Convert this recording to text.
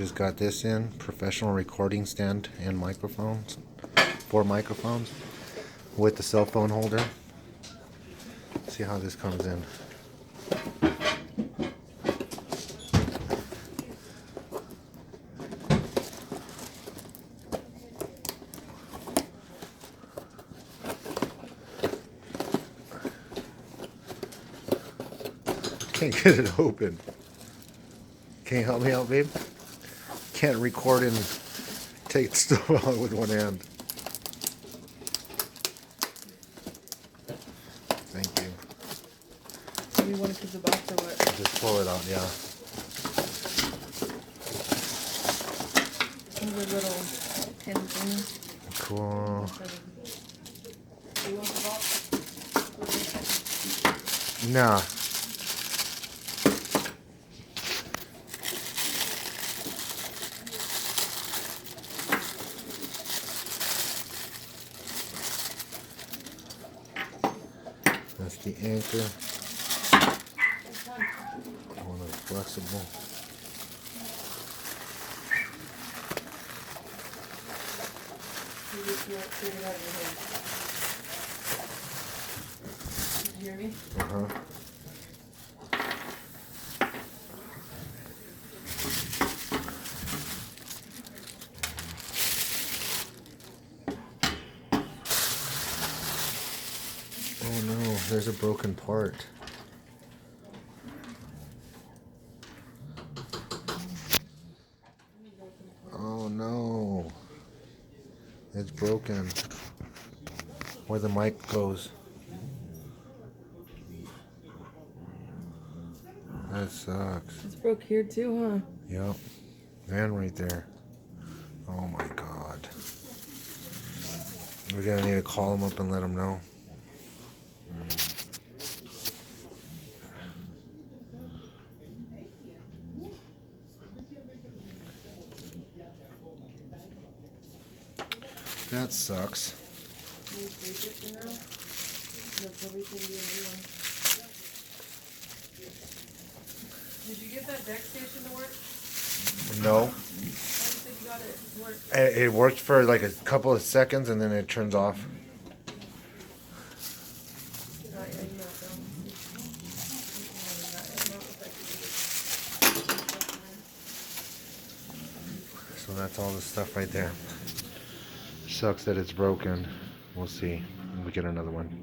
Just got this in, professional recording stand and microphones, 4 microphones with the cell phone holder. See how this comes in. Can't get it open. Can you help me out, babe? Can't record and take stuff out with one hand. Thank you. Do you want to keep the box or what? Just pull it out, yeah. These are little pin things. Cool. Do you want the box? Nah. That's the anchor. One is flexible. You just can't figure it out in your head. Did you hear me? Uh-huh. Oh no, there's a broken part. Oh no. It's broken. Where the mic goes. That sucks. It's broke here too, huh? Yep. And right there. Oh my god. We're gonna need to call them up and let them know. That sucks. Can you break it for now? That's everything being real. Did you get that deck station to work? No. Why did you say you got it to work? It worked for like a couple of seconds and then it turns off. Not yet, you know, so. So that's all the stuff right there. Sucks that it's broken. We'll see. We get another one.